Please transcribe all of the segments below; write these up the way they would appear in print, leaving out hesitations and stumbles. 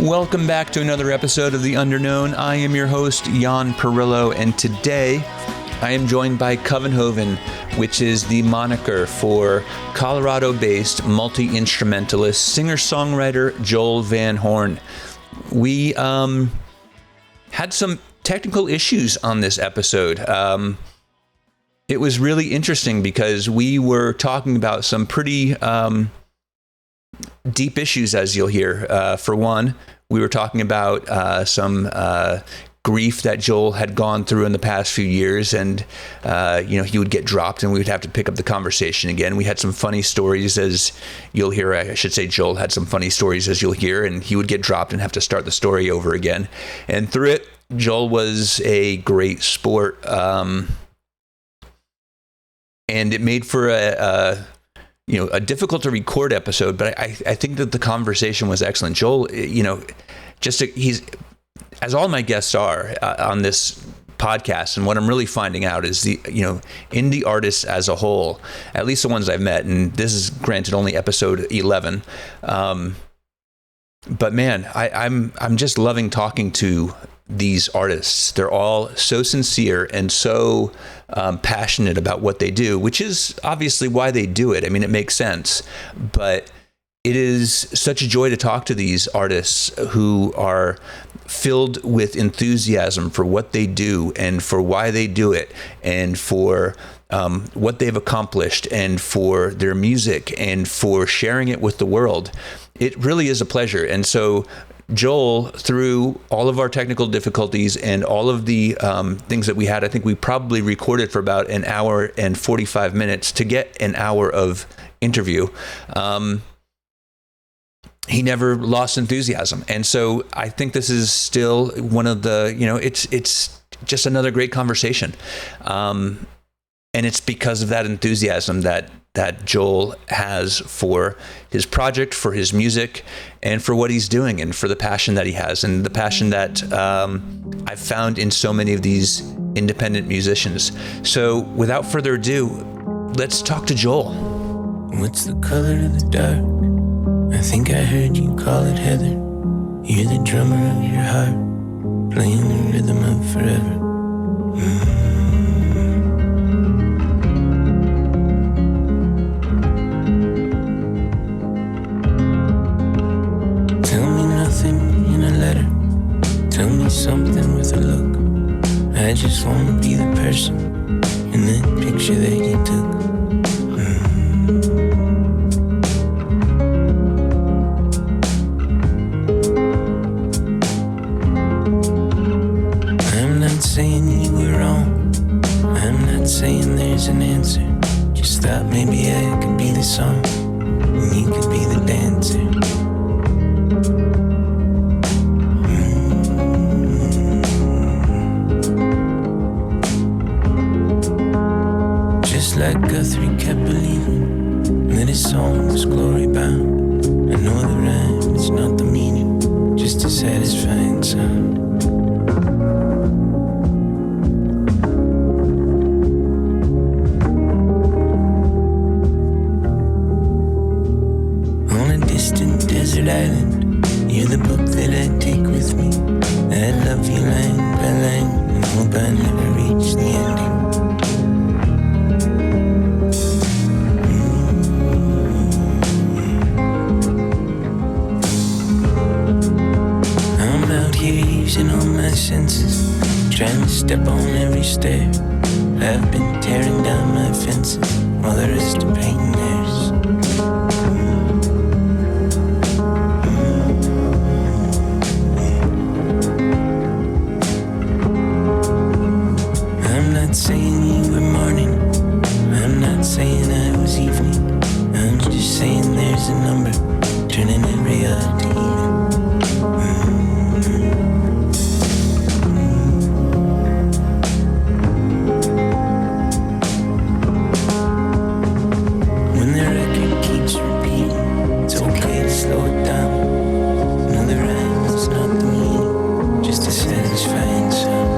Welcome back to another episode of The Underknown. I am your host, Jan Perillo, and today I am joined by Covenhoven, which is the moniker for Colorado-based multi-instrumentalist, singer-songwriter Joel Van Horne. We had some technical issues on this episode. It was really interesting because we were talking about some pretty deep issues, as you'll hear. For one, we were talking about some grief that Joel had gone through in the past few years, and he would get dropped and we would have to pick up the conversation again. We had some funny stories, as you'll hear. I should say Joel had some funny stories, as you'll hear, and he would get dropped and have to start the story over again. And through it, Joel was a great sport, and it made for a difficult to record episode, but I think that the conversation was excellent. Joel, he's, as all my guests are on this podcast, and what I'm really finding out is indie artists as a whole, at least the ones I've met, and this is granted only episode 11. But man, I'm just loving talking to these artists. They're all so sincere and so passionate about what they do, which is obviously why they do it. I mean, it makes sense, but it is such a joy to talk to these artists who are filled with enthusiasm for what they do and for why they do it and for what they've accomplished and for their music and for sharing it with the world. It really is a pleasure. And so Joel, through all of our technical difficulties and all of the things that we had, I think we probably recorded for about an hour and 45 minutes to get an hour of interview. He never lost enthusiasm. And so I think this is still one of the, it's just another great conversation. And it's because of that enthusiasm that Joel has for his project, for his music, and for what he's doing, and for the passion that he has, and the passion that I've found in so many of these independent musicians. So without further ado, let's talk to Joel. What's the color of the dark? I think I heard you call it heather. You're the drummer of your heart, playing the rhythm of forever. Tell me nothing in a letter, tell me something with a look. I just want to be the person in that picture that you took. Saying you were wrong, I'm not saying there's an answer. Just thought maybe I could be the song and you could be the dancer. Just like Guthrie kept believing that his song was glory bound. I know the rhyme, it's not the meaning, just a satisfying sound. Island, you're the book that I take with me. I love you line by line and hope I never reach the ending. I'm out here using all my senses, trying to step on every stair. I've been tearing down my fences while the rest are painting theirs. Saying you were morning, I'm not saying I was evening. I'm just saying there's a number, turning every odd to even. When the record keeps repeating, it's okay to slow it down. Another rhyme is not the meaning, just a satisfying sound.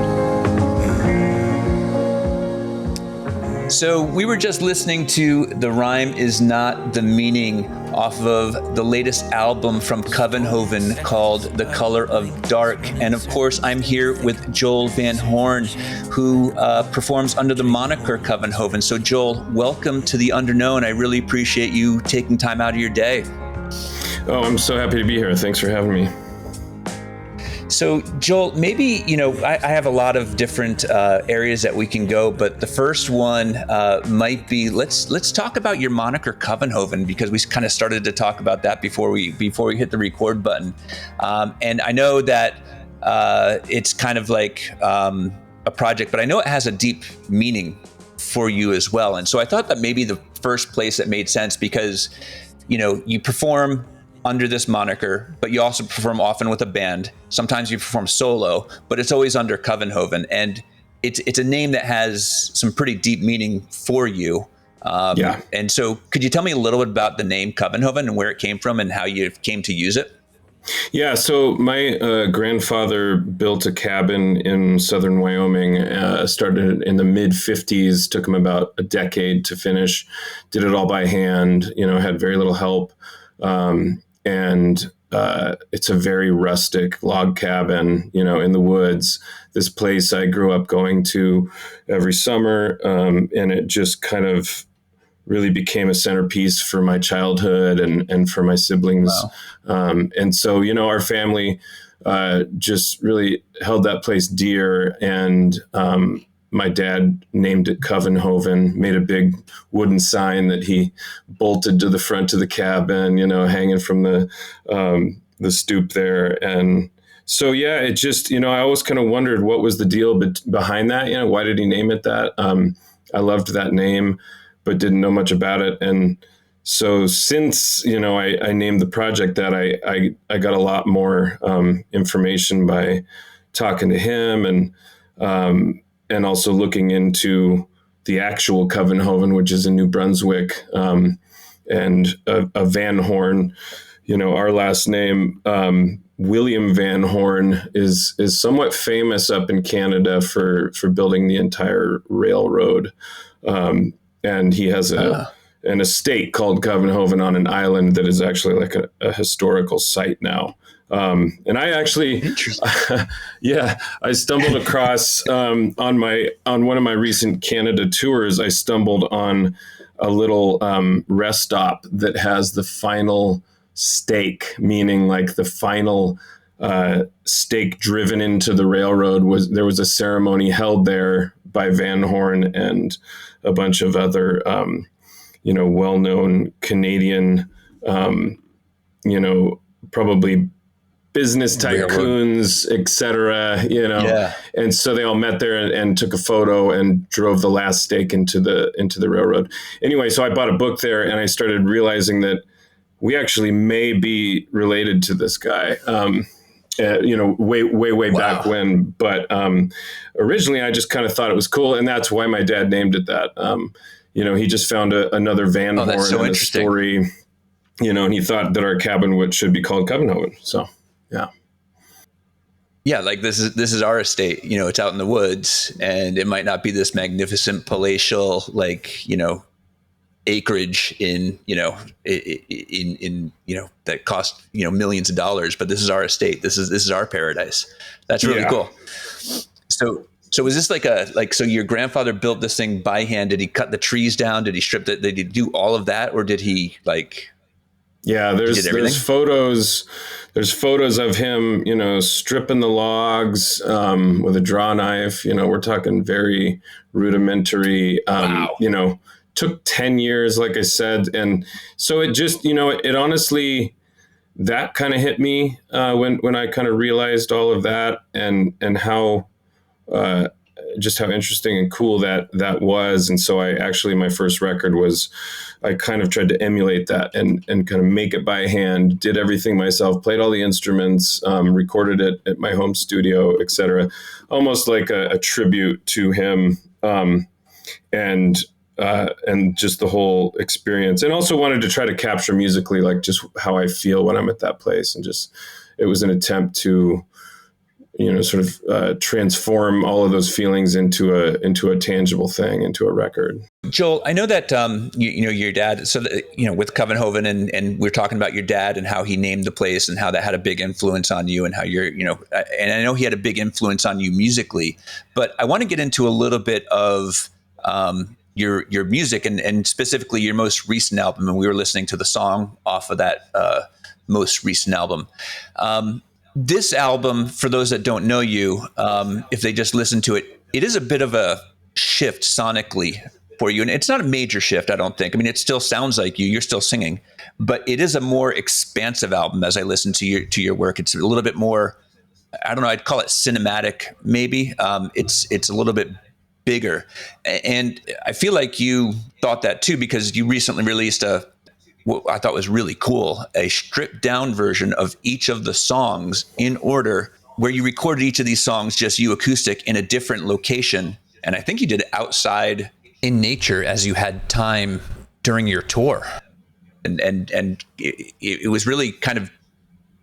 So we were just listening to The Rhyme Is Not the Meaning off of the latest album from Covenhoven called The Color of Dark. And of course, I'm here with Joel Van Horne, who performs under the moniker Covenhoven. So Joel, welcome to the Underknown. I really appreciate you taking time out of your day. Oh, I'm so happy to be here. Thanks for having me. So, Joel, maybe, I have a lot of different areas that we can go, but the first one might be, let's talk about your moniker Covenhoven, because we kind of started to talk about that before we hit the record button. And I know that it's kind of like a project, but I know it has a deep meaning for you as well. And so I thought that maybe the first place that made sense, because, you perform under this moniker, but you also perform often with a band. Sometimes you perform solo, but it's always under Covenhoven. And it's a name that has some pretty deep meaning for you. Yeah. And so could you tell me a little bit about the name Covenhoven and where it came from and how you came to use it? Yeah, so my grandfather built a cabin in southern Wyoming, started in the mid-50s, took him about a decade to finish, did it all by hand, had very little help. And it's a very rustic log cabin, in the woods. This place I grew up going to every summer, and it just kind of really became a centerpiece for my childhood and for my siblings. Wow. And so, our family just really held that place dear. And my dad named it Covenhoven, made a big wooden sign that he bolted to the front of the cabin, hanging from the stoop there. And so, yeah, it just, I always kind of wondered what was the deal behind that. Why did he name it that? I loved that name, but didn't know much about it. And so since, I named the project that, I got a lot more information by talking to him and also looking into the actual Covenhoven, which is in New Brunswick, and a Van Horne. Our last name, William Van Horne, is somewhat famous up in Canada for building the entire railroad. And he has an estate called Covenhoven on an island that is actually like a historical site now. And I actually, I stumbled across on one of my recent Canada tours. I stumbled on a little rest stop that has the final stake, meaning like the final stake driven into the railroad. There was a ceremony held there by Van Horne and a bunch of other well-known Canadian probably business tycoons, et cetera, and so they all met there and took a photo and drove the last stake into the railroad. Anyway, so I bought a book there and I started realizing that we actually may be related to this guy, way back when. But originally I just kind of thought it was cool. And that's why my dad named it that. He just found another Van Horne in a story, and he thought that our cabin should be called Covenhoven. So. Yeah. Yeah. Like this is our estate, it's out in the woods, and it might not be this magnificent palatial, acreage in that cost, millions of dollars, but this is our estate. This is our paradise. That's really cool. So is this so your grandfather built this thing by hand? Did he cut the trees down? Did he strip it? Did he do all of that? Or did he Yeah, there's photos. There's photos of him, stripping the logs with a draw knife. We're talking very rudimentary. Wow. Took 10 years, like I said, and so it just, it honestly, that kind of hit me when I kind of realized all of that and how just how interesting and cool that was. And so my first record I kind of tried to emulate that and kind of make it by hand, did everything myself, played all the instruments, recorded it at my home studio, etc. Almost like a tribute to him, and just the whole experience. And also wanted to try to capture musically, like just how I feel when I'm at that place. And just, it was an attempt to, sort of transform all of those feelings into a tangible thing, into a record. Joel, I know that your dad. So with Covenhoven, and we're talking about your dad and how he named the place and how that had a big influence on you, and how and I know he had a big influence on you musically. But I want to get into a little bit of your music and specifically your most recent album. And we were listening to the song off of that most recent album. This album, for those that don't know you, if they just listen to it, it is a bit of a shift sonically for you. And it's not a major shift, I don't think. I mean, it still sounds like you're still singing, but it is a more expansive album as I listen to your work. It's a little bit more, I don't know, I'd call it cinematic, maybe. It's a little bit bigger. And I feel like you thought that too, because you recently released what I thought was really cool, a stripped down version of each of the songs in order, where you recorded each of these songs, just you acoustic, in a different location. And I think you did it outside in nature as you had time during your tour. And it was really kind of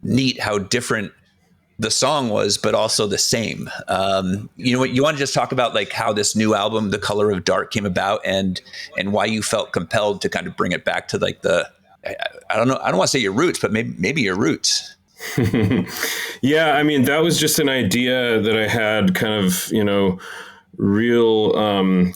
neat how different the song was, but also the same. You want to just talk about like how this new album, The Color of Dark, came about, and why you felt compelled to kind of bring it back to like I don't know, I don't want to say your roots, but maybe your roots. Yeah, I mean, that was just an idea that I had kind of, real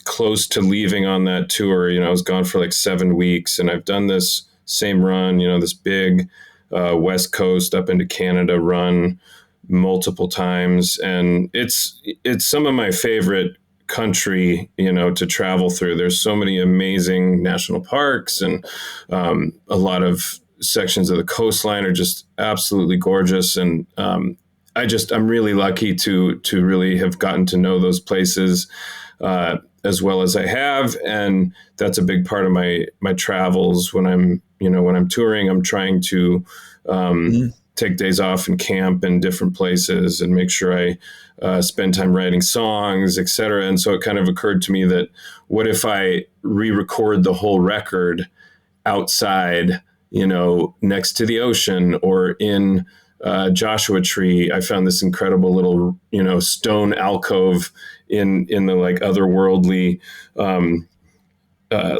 close to leaving on that tour. I was gone for like 7 weeks, and I've done this same run, this big West Coast up into Canada run multiple times. And it's some of my favorite country, to travel through. There's so many amazing national parks, and a lot of sections of the coastline are just absolutely gorgeous. And I'm really lucky to really have gotten to know those places as well as I have. And that's a big part of my travels. When I'm touring, I'm trying to take days off and camp in different places and make sure I spend time writing songs, et cetera. And so it kind of occurred to me that what if I re-record the whole record outside, next to the ocean, or in Joshua Tree. I found this incredible little, stone alcove in the like otherworldly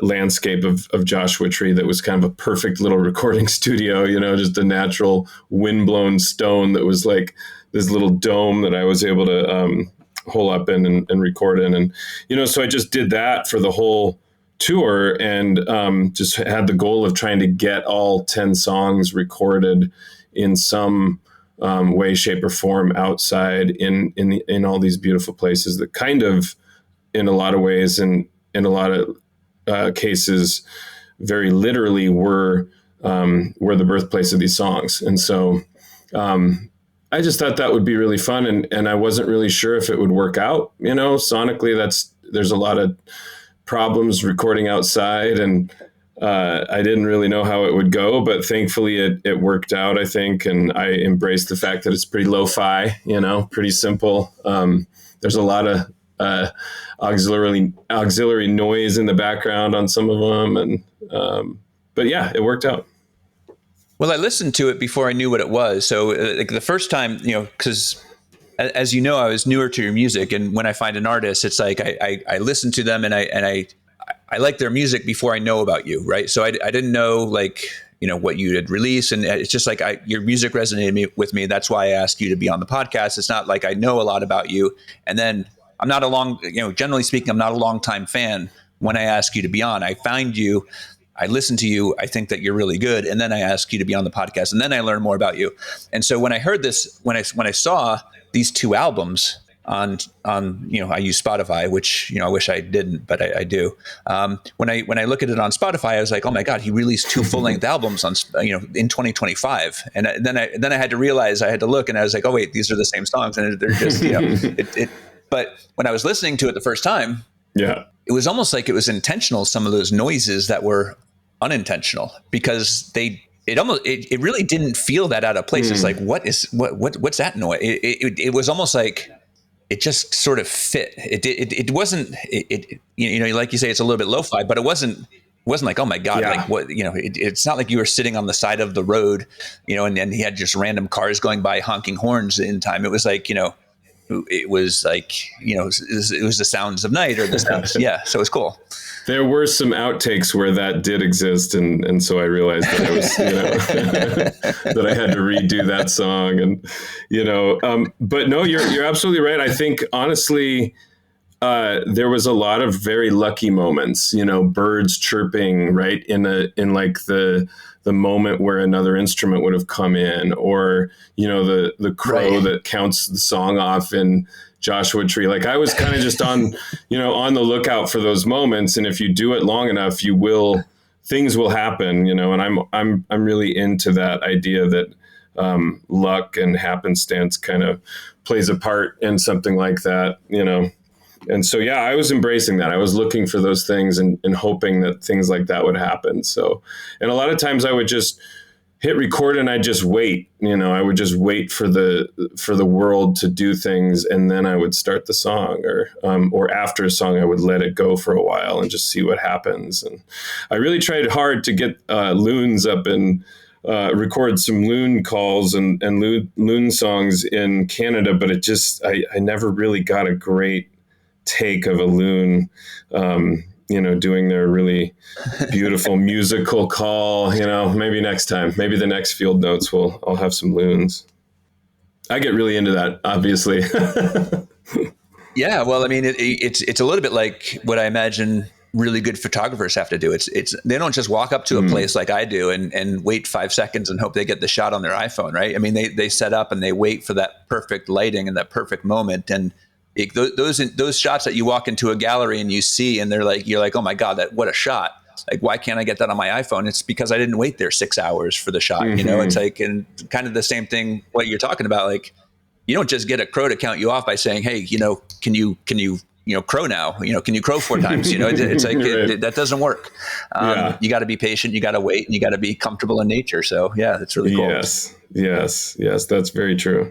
landscape of Joshua Tree that was kind of a perfect little recording studio, just a natural windblown stone that was like this little dome that I was able to hole up in and record in. And, so I just did that for the whole tour, and just had the goal of trying to get all 10 songs recorded in some way, shape, or form outside in all these beautiful places that kind of, in a lot of ways, and in a lot of cases, very literally were the birthplace of these songs. And so I just thought that would be really fun, and I wasn't really sure if it would work out. Sonically, there's a lot of problems recording outside, and I didn't really know how it would go, but thankfully it worked out, I think. And I embraced the fact that it's pretty lo-fi, pretty simple. There's a lot of auxiliary noise in the background on some of them. And, but yeah, it worked out. Well, I listened to it before I knew what it was. So like the first time, because as you know, I was newer to your music, and when I find an artist, it's like I listen to them and I like their music before I know about you, right? So I didn't know what you had released, and it's just like your music resonated with me. That's why I asked you to be on the podcast. It's not like I know a lot about you, and then I'm not generally speaking, I'm not a longtime fan. When I ask you to be on, I find you, I listen to you, I think that you're really good, and then I ask you to be on the podcast, and then I learn more about you. And so when I heard this, when I saw these 2 albums on I use Spotify, which I wish I didn't, but I do. When I look at it on Spotify, I was like, oh my God, he released 2 full-length albums on in 2025, and then I had to realize, I had to look, and I was like, oh wait, these are the same songs, and they're just But when I was listening to it the first time, yeah, it was almost like it was intentional. Some of those noises that were unintentional, because it really didn't feel that out of place. It's like, what's that noise? It was almost like it just sort of fit. It wasn't, like you say, it's a little bit lo-fi, but it wasn't like, oh my God, like what, it's not like you were sitting on the side of the road, and he had just random cars going by honking horns in time. It was like, it was like, it was the sounds of night or the sounds. Yeah. So it's cool. There were some outtakes where that did exist, and so I realized that I was, that I had to redo that song, and but no, you're absolutely right. I think honestly, there was a lot of very lucky moments, birds chirping right in like the moment where another instrument would have come in, or the crow right. that counts the song off in Joshua Tree. Like I was kind of just on the lookout for those moments, and if you do it long enough, things will happen, and I'm really into that idea that luck and happenstance kind of plays a part in something like that, And so, yeah, I was embracing that. I was looking for those things and hoping that things like that would happen. So, and a lot of times I would just hit record and I'd just wait, I would just wait for the world to do things. And then I would start the song, or after a song, I would let it go for a while and just see what happens. And I really tried hard to get loons up and record some loon calls and loon songs in Canada, but I never really got a great take of a loon, doing their really beautiful musical call. Maybe next time, maybe the next Field Notes I'll have some loons. I get really into that, obviously. Yeah, well, I mean, it's a little bit like what I imagine really good photographers have to do. It's they don't just walk up to a place like I do and wait 5 seconds and hope they get the shot on their iPhone, right? I mean, they set up and they wait for that perfect lighting and that perfect moment. And those shots that you walk into a gallery and you see, and you're like, oh my God, what a shot. Like, why can't I get that on my iPhone? It's because I didn't wait there 6 hours for the shot. It's like, and kind of the same thing, what you're talking about. Like, you don't just get a crow to count you off by saying, hey, can you crow now, can you crow 4 times? It's like, right. That doesn't work. You got to be patient, you got to wait, and you got to be comfortable in nature. So yeah, that's really cool. Yes. That's very true.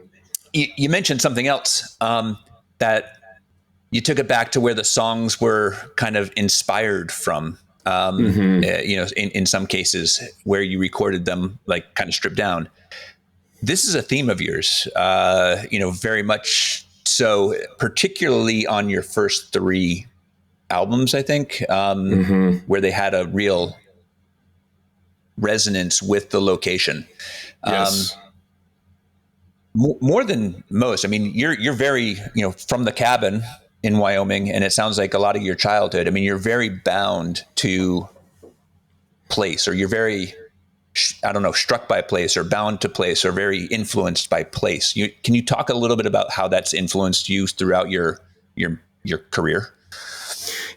You mentioned something else, that you took it back to where the songs were kind of inspired from, in some cases where you recorded them, like kind of stripped down. This is a theme of yours, very much so, particularly on your first 3 albums, I think, where they had a real resonance with the location. Yes. More than most. I mean, you're very, from the cabin in Wyoming, and it sounds like a lot of your childhood. I mean, you're very bound to place, or you're very, struck by place, or bound to place, or very influenced by place. Can you talk a little bit about how that's influenced you throughout your career?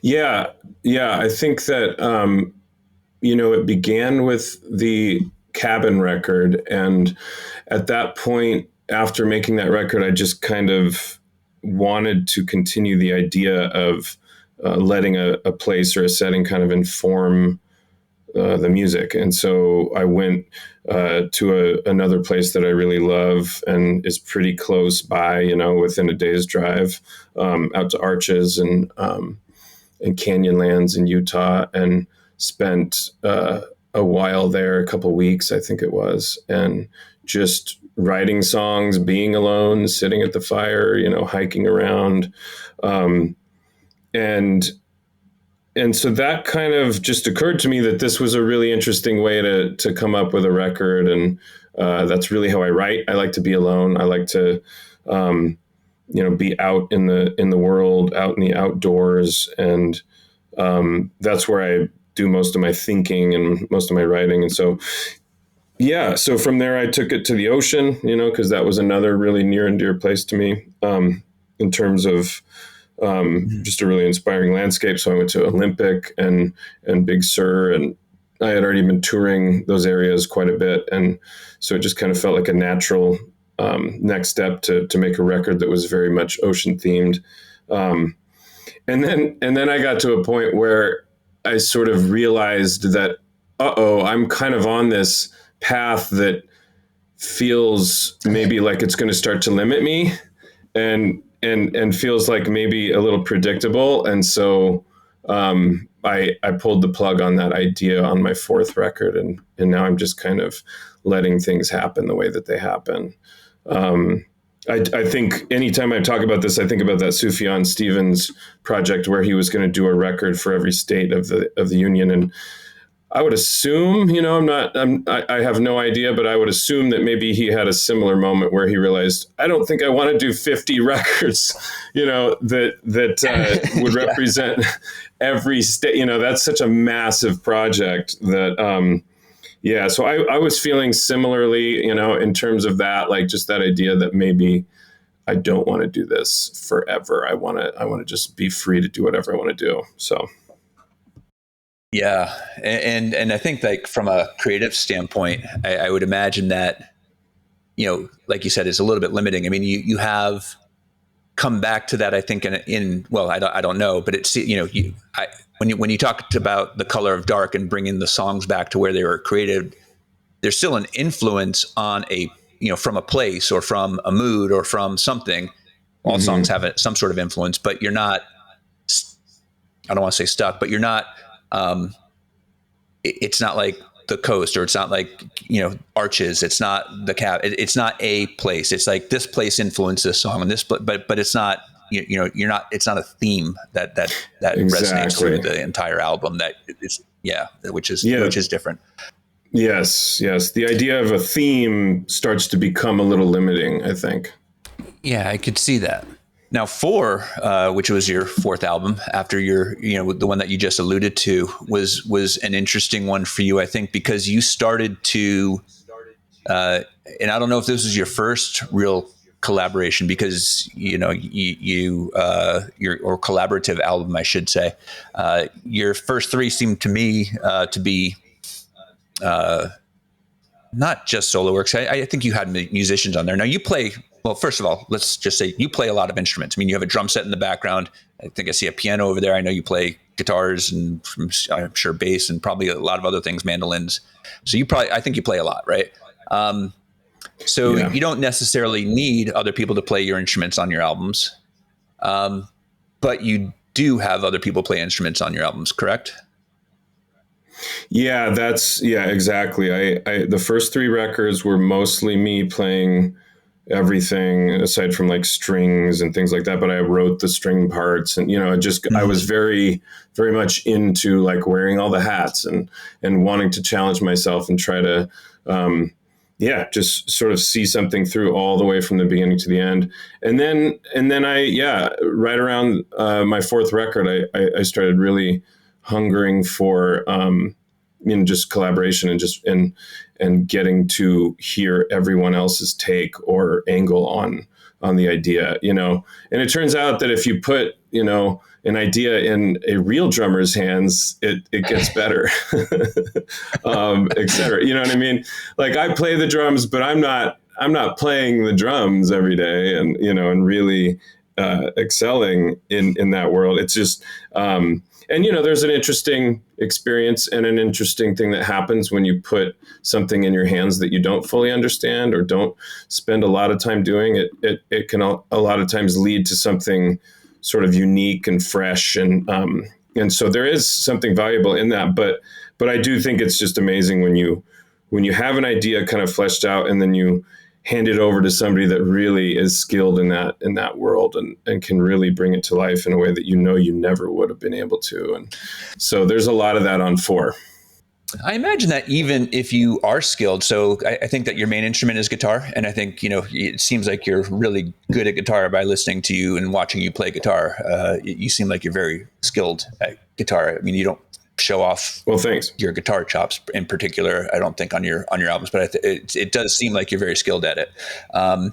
Yeah. I think that, it began with the cabin record. And at that point, after making that record, I just kind of wanted to continue the idea of letting a place or a setting kind of inform the music. And so I went to another place that I really love and is pretty close by, within a day's drive, out to Arches and Canyonlands in Utah, and spent a while there, a couple of weeks, I think it was, and just writing songs, being alone, sitting at the fire, hiking around. And so that kind of just occurred to me that this was a really interesting way to come up with a record. And that's really how I write. I like to be alone. I like to, be out in the world, out in the outdoors. And that's where I do most of my thinking and most of my writing. And so, yeah, so from there I took it to the ocean, because that was another really near and dear place to me, in terms of just a really inspiring landscape. So I went to Olympic and Big Sur, and I had already been touring those areas quite a bit. And so it just kind of felt like a natural next step to make a record that was very much ocean themed. And then I got to a point where I sort of realized that, I'm kind of on this path that feels maybe like it's going to start to limit me, and feels like maybe a little predictable. And so I pulled the plug on that idea on my 4th record, and now I'm just kind of letting things happen the way that they happen. I think anytime I talk about this, I think about that Sufjan Stevens project where he was going to do a record for every state of the union. And I would assume, I have no idea, but I would assume that maybe he had a similar moment where he realized, I don't think I want to do 50 records, that would represent every state. That's such a massive project that, so I was feeling similarly, in terms of that, like just that idea that maybe I don't want to do this forever. I want to just be free to do whatever I want to do. So. Yeah. And I think like from a creative standpoint, I would imagine that, like you said, is a little bit limiting. I mean, you have come back to that, I think I don't know, but it's, when you talked about The Color of Dark and bringing the songs back to where they were created, there's still an influence on from a place or from a mood or from something. All songs have some sort of influence, but you're not, I don't want to say stuck, but you're not, it's not like the coast, or it's not like, Arches. It's not the cap. It's not a place. It's like this place influenced this song and this, but it's not, you're not, it's not a theme that exactly resonates through the entire album. That is, which is different. Yes. The idea of a theme starts to become a little limiting, I think. Yeah, I could see that. Now, 4, which was your 4th album after the one that you just alluded to, was an interesting one for you, I think, because you started to, and I don't know if this was your first real collaboration, because your collaborative album, I should say. Your first 3 seemed to me to be not just solo works. I think you had musicians on there. Now you play. Well, first of all, let's just say you play a lot of instruments. I mean, you have a drum set in the background. I think I see a piano over there. I know you play guitars and I'm sure bass and probably a lot of other things, mandolins. So I think you play a lot, right? You don't necessarily need other people to play your instruments on your albums. But you do have other people play instruments on your albums, correct? Yeah, exactly. I the first 3 records were mostly me playing everything aside from like strings and things like that, but I wrote the string parts, and I was very, very much into like wearing all the hats and wanting to challenge myself and try to just sort of see something through all the way from the beginning to the end. And then I right around my 4th record, I started really hungering for just collaboration and getting to hear everyone else's take or angle on the idea, and it turns out that if you put, an idea in a real drummer's hands, it gets better, et cetera. You know what I mean? Like I play the drums, but I'm not playing the drums every day and really excelling in that world. It's just, there's an interesting experience and an interesting thing that happens when you put something in your hands that you don't fully understand or don't spend a lot of time doing. It can a lot of times lead to something sort of unique and fresh, and so there is something valuable in that. But I do think it's just amazing when you have an idea kind of fleshed out and then you hand it over to somebody that really is skilled in that world and can really bring it to life in a way that you never would have been able to. And so there's a lot of that on 4. I imagine that even if you are skilled, so I think that your main instrument is guitar, and I think it seems like you're really good at guitar by listening to you and watching you play guitar. You seem like you're very skilled at guitar. I mean, you don't show off thanks. Your guitar chops in particular, I don't think on your albums, but it does seem like you're very skilled at it. I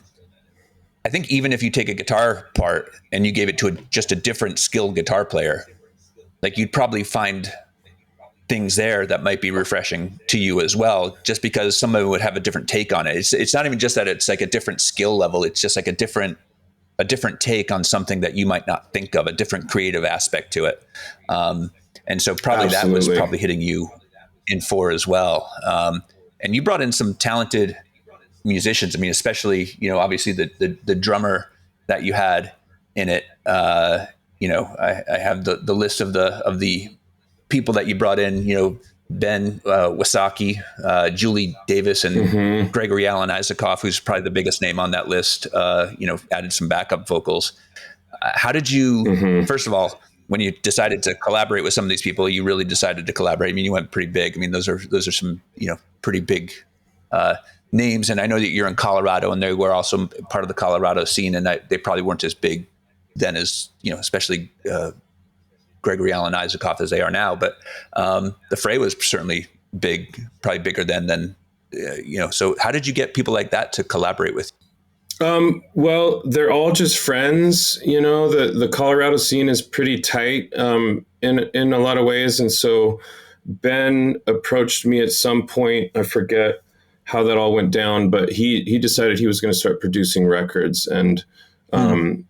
think even if you take a guitar part and you gave it to just a different skilled guitar player, like you'd probably find things there that might be refreshing to you as well, just because someone would have a different take on it. It's not even just that it's like a different skill level. It's just like a different take on something that you might not think of, a different creative aspect to it. And so probably Absolutely. That was probably hitting you in 4 as well. And you brought in some talented musicians. I mean, especially, obviously the drummer that you had in it. I have the list of the people that you brought in, Ben Wysocki, Julie Davis, and Gregory Alan Isakov, who's probably the biggest name on that list, added some backup vocals. How did you, first of all, when you decided to collaborate with some of these people, you really decided to collaborate? I mean, you went pretty big. I mean, those are some, pretty big names. And I know that you're in Colorado, and they were also part of the Colorado scene, and they probably weren't as big then as, especially Gregory Alan Isakov as they are now. But the Fray was certainly big, probably bigger than. So how did you get people like that to collaborate with you? Well, they're all just friends. The Colorado scene is pretty tight in a lot of ways. And so Ben approached me at some point. I forget how that all went down, but he decided he was going to start producing records. And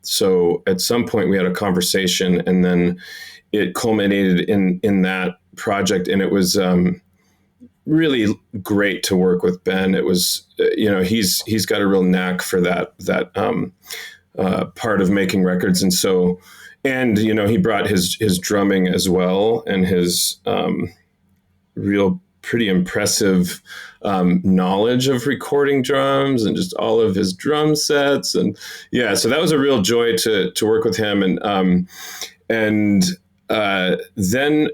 so at some point we had a conversation, and then it culminated in that project. And it was really great to work with Ben. It was, he's got a real knack for that part of making records. And so, he brought his drumming as well, and his real pretty impressive knowledge of recording drums and just all of his drum sets. And so that was a real joy to work with him. And then,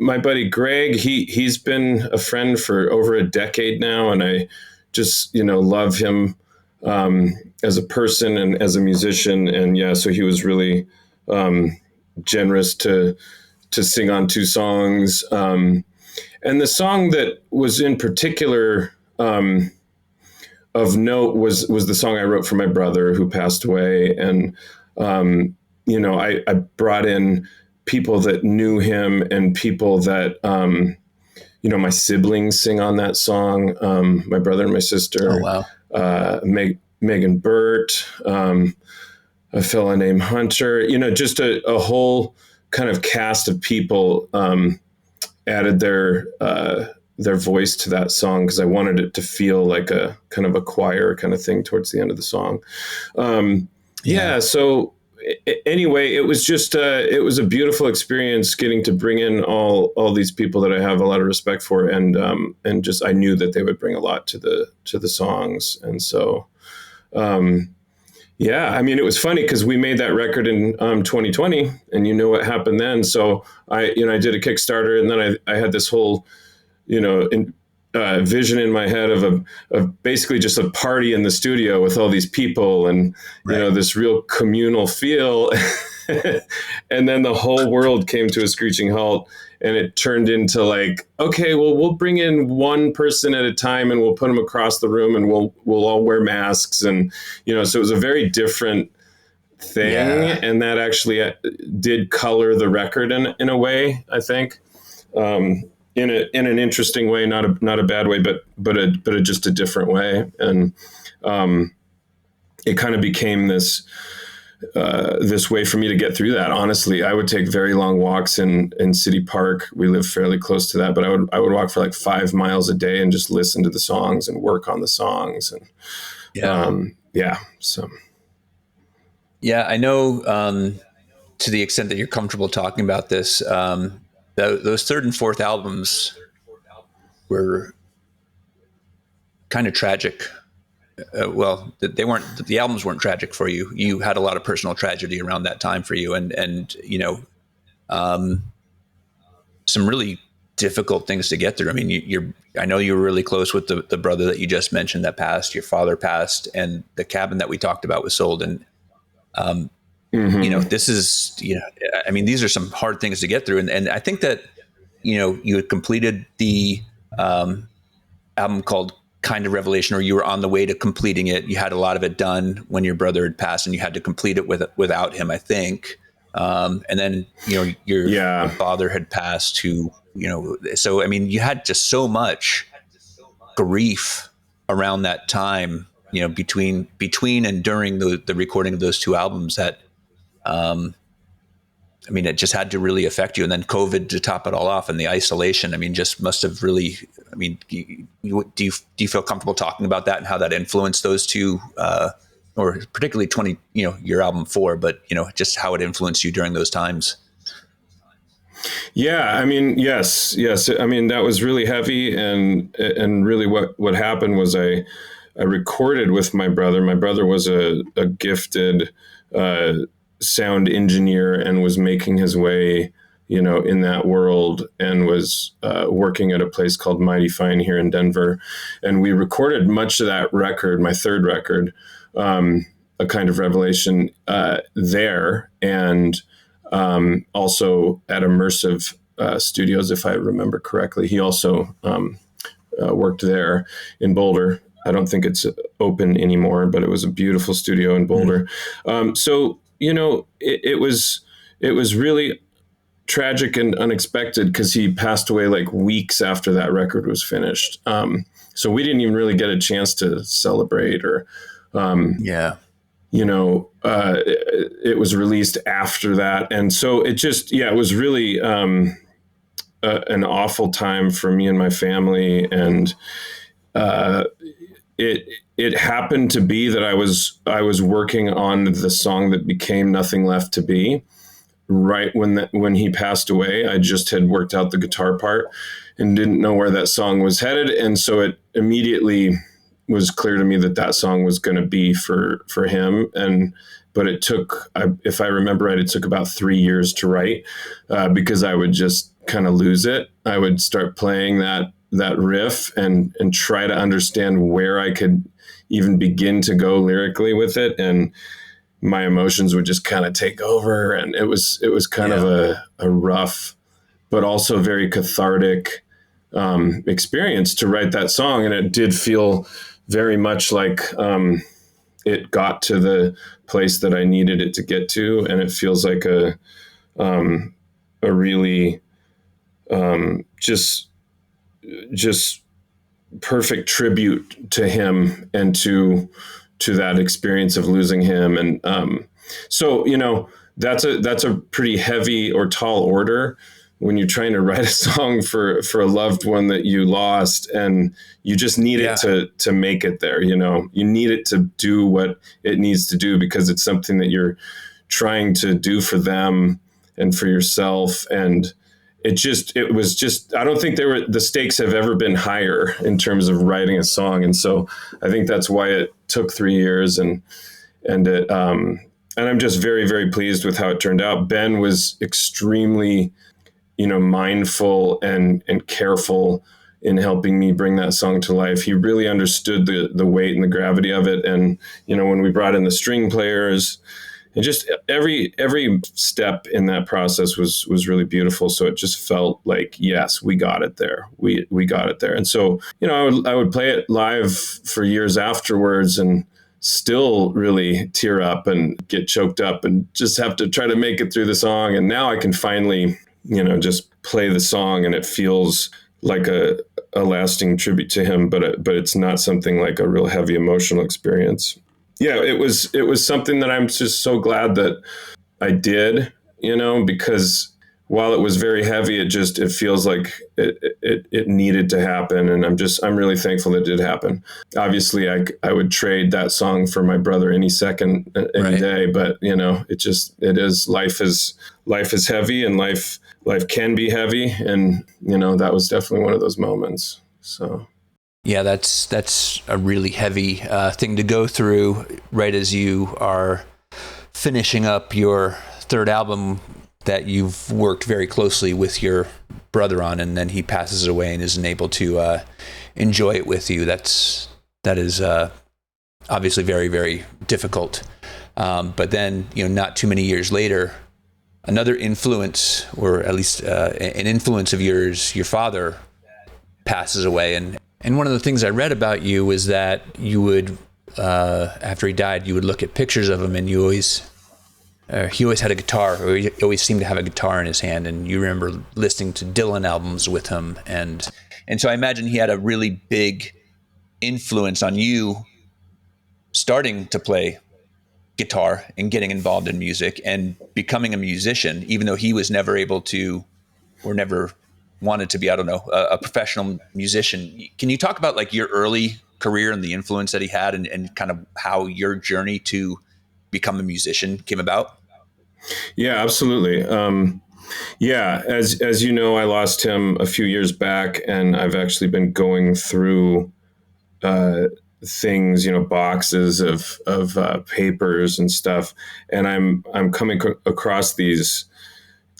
my buddy Greg, he's been a friend for over a decade now, and I just love him as a person and as a musician. And so he was really generous to sing on 2 songs. And the song that was in particular of note was the song I wrote for my brother who passed away. And I brought in people that knew him, and people that, my siblings sing on that song. My brother and my sister, oh, wow. Megan Burt, a fella named Hunter, just a whole kind of cast of people, added their voice to that song, because I wanted it to feel like a kind of a choir kind of thing towards the end of the song. So anyway, it was just it was a beautiful experience getting to bring in all these people that I have a lot of respect for, and just I knew that they would bring a lot to the songs. And so it was funny because we made that record in 2020, and what happened then. So I did a Kickstarter, and then I had this whole vision in my head of basically just a party in the studio with all these people, and this real communal feel. And then the whole world came to a screeching halt, and it turned into like, okay, well, we'll bring in one person at a time, and we'll put them across the room, and we'll all wear masks. And so it was a very different thing. And that actually did color the record in a way, I think. In an interesting way, not a bad way, but just a different way. And it kind of became this way for me to get through that. Honestly, I would take very long walks in City Park. We live fairly close to that, but I would walk for like 5 miles a day and just listen to the songs and work on the songs. And I know to the extent that you're comfortable talking about this, those 3rd and 4th albums were kind of tragic. They weren't. The albums weren't tragic for you. You had a lot of personal tragedy around that time for you, and some really difficult things to get through. I mean, I know you were really close with the brother that you just mentioned that passed. Your father passed, and the cabin that we talked about was sold. And this is, these are some hard things to get through. And I think that, you had completed the album called Kind of Revelation, or you were on the way to completing it. You had a lot of it done when your brother had passed, and you had to complete it without him, I think. And then, your father had passed who, so, you had just so much grief around that time, between and during the recording of those 2 albums that, it just had to really affect you. And then COVID to top it all off, and the isolation, just must have really, do you feel comfortable talking about that and how that influenced those 2, or particularly your album 4, but, just how it influenced you during those times? Yeah, I mean, yes. I mean, that was really heavy, and really what happened was I recorded with my brother. My brother was a gifted uh, sound engineer and was making his way, in that world, and was working at a place called Mighty Fine here in Denver, and we recorded much of that record, my third record, A Kind of Revelation, there, and also at Immersive Studios, if I remember correctly. He also worked there in Boulder. I don't think it's open anymore, but it was a beautiful studio in Boulder. So it was really tragic and unexpected because he passed away like weeks after that record was finished. So we didn't even really get a chance to celebrate or Yeah. it was released after that. And so it was really an awful time for me and my family. And it happened to be that I was working on the song that became Nothing Left to Be. Right when he passed away, I just had worked out the guitar part and didn't know where that song was headed. And so it immediately was clear to me that song was going to be for him. But it took, if I remember right, it took about 3 years to write because I would just kind of lose it. I would start playing that riff and try to understand where I could even begin to go lyrically with it. And my emotions would just kind of take over. And it was kind of a rough, but also very cathartic experience to write that song. And it did feel very much like it got to the place that I needed it to get to. And it feels like a really just perfect tribute to him and to that experience of losing him. And so that's a pretty heavy or tall order when you're trying to write a song for a loved one that you lost, and you just need it to make it there. You need it to do what it needs to do because it's something that you're trying to do for them and for yourself. And it was just, I don't think the stakes have ever been higher in terms of writing a song. And so I think that's why it took 3 years, and I'm just very, very pleased with how it turned out. Ben was extremely, mindful and careful in helping me bring that song to life. He really understood the weight and the gravity of it. And, when we brought in the string players, and just every step in that process was really beautiful. So it just felt like, yes, we got it there. We got it there. And so, I would play it live for years afterwards and still really tear up and get choked up and just have to try to make it through the song. And now I can finally, just play the song, and it feels like a lasting tribute to him, but it's not something like a real heavy emotional experience. Yeah, it was something that I'm just so glad that I did, because while it was very heavy, it feels like it needed to happen. And I'm really thankful that it did happen. Obviously I would trade that song for my brother any second, any day, but it is, life is heavy, and life can be heavy. And, that was definitely one of those moments. So. Yeah, that's a really heavy thing to go through right as you are finishing up your third album that you've worked very closely with your brother on, and then he passes away and isn't able to enjoy it with you. That is obviously very, very difficult. But then, not too many years later, another influence, or at least an influence of yours, your father, passes away. And one of the things I read about you was that you would, after he died, you would look at pictures of him, and he always had a guitar, or he always seemed to have a guitar in his hand. And you remember listening to Dylan albums with him. And so I imagine he had a really big influence on you starting to play guitar and getting involved in music and becoming a musician, even though he was never able to, or never wanted to be, I don't know, a professional musician. Can you talk about like your early career and the influence that he had, and kind of how your journey to become a musician came about? Yeah, absolutely. Yeah, as you know, I lost him a few years back, and I've actually been going through uh, things, boxes of papers and stuff, and I'm coming across these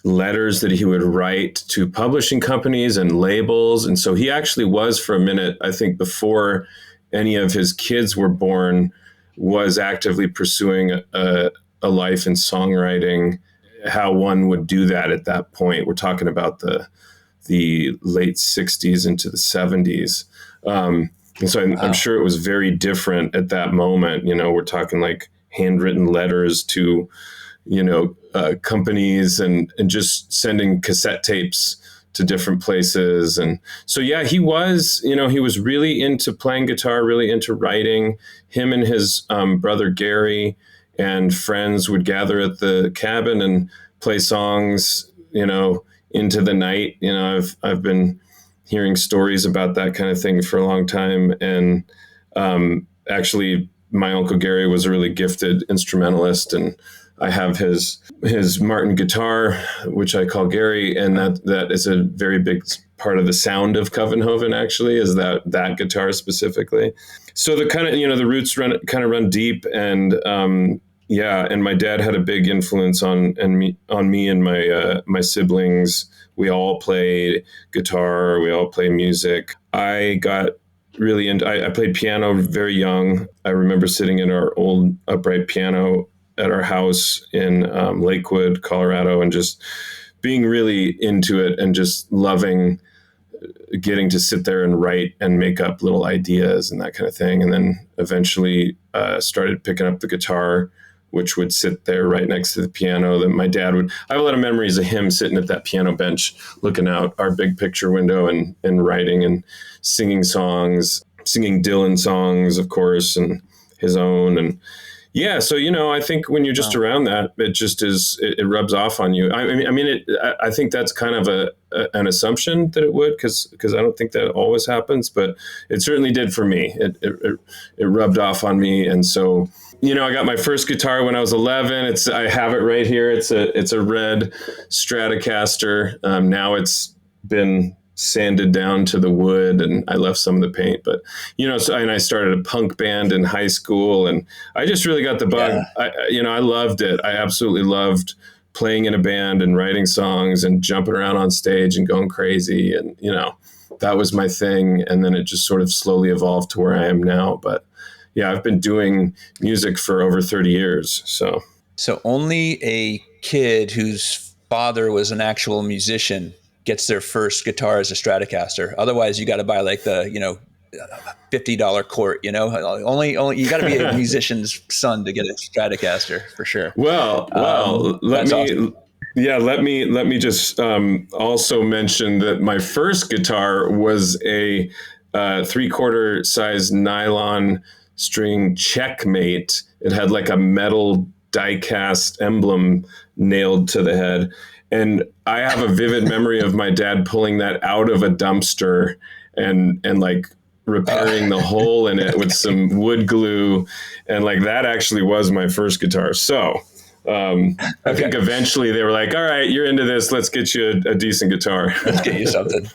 letters that he would write to publishing companies and labels, and so he actually was, for a minute, I think before any of his kids were born, was actively pursuing a life in songwriting. How one would do that at that point? We're talking about the late '60s into the '70s. And so I'm sure it was very different at that moment. We're talking like handwritten letters to, companies and just sending cassette tapes to different places. And so, yeah, he was really into playing guitar, really into writing. Him and his brother Gary and friends would gather at the cabin and play songs, into the night. I've been hearing stories about that kind of thing for a long time. And actually, my Uncle Gary was a really gifted instrumentalist, and I have his Martin guitar, which I call Gary, and that is a very big part of the sound of Covenhoven. Actually, is that guitar specifically. So the kind of the roots run deep, and and my dad had a big influence on me and my siblings. We all play guitar. We all play music. I got really into. I played piano very young. I remember sitting in our old upright piano at our house in Lakewood, Colorado, and just being really into it and just loving getting to sit there and write and make up little ideas and that kind of thing. And then eventually started picking up the guitar, which would sit there right next to the piano. That my dad would. I have a lot of memories of him sitting at that piano bench, looking out our big picture window and writing and singing songs, singing Dylan songs, of course, and his own. And yeah, so I think when you're just around that, it just is. It rubs off on you. I think that's kind of an assumption that it would, because I don't think that always happens, but it certainly did for me. It rubbed off on me, and so. I got my first guitar when I was 11. I have it right here. It's a red Stratocaster. Now it's been sanded down to the wood, and I left some of the paint. But and I started a punk band in high school, and I just really got the bug. Yeah. I loved it. I absolutely loved playing in a band and writing songs and jumping around on stage and going crazy, and that was my thing. And then it just sort of slowly evolved to where I am now. But yeah, I've been doing music for over 30 years. So only a kid whose father was an actual musician gets their first guitar as a Stratocaster. Otherwise, you got to buy like the, $50 Cort, only you got to be a musician's son to get a Stratocaster for sure. Well, let me just also mention that my first guitar was a 3/4 size nylon string Checkmate. It had like a metal die-cast emblem nailed to the head. And I have a vivid memory of my dad pulling that out of a dumpster and like repairing the hole in it with some wood glue. And like that actually was my first guitar. So I think eventually they were like, all right, you're into this. Let's get you a decent guitar. Let's get you something.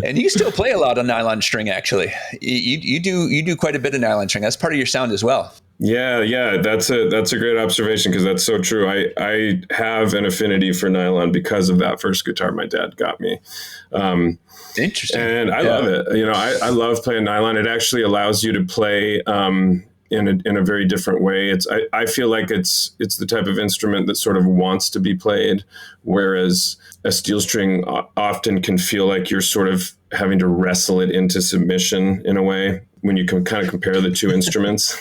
And you still play a lot on nylon string, actually. You do quite a bit of nylon string. That's part of your sound as well. Yeah, that's a great observation, because that's so true. I have an affinity for nylon because of that first guitar my dad got me. Interesting. And I love it. I love playing nylon. It actually allows you to play in a very different way. I feel like it's the type of instrument that sort of wants to be played, whereas a steel string often can feel like you're sort of having to wrestle it into submission in a way when you can kind of compare the two instruments.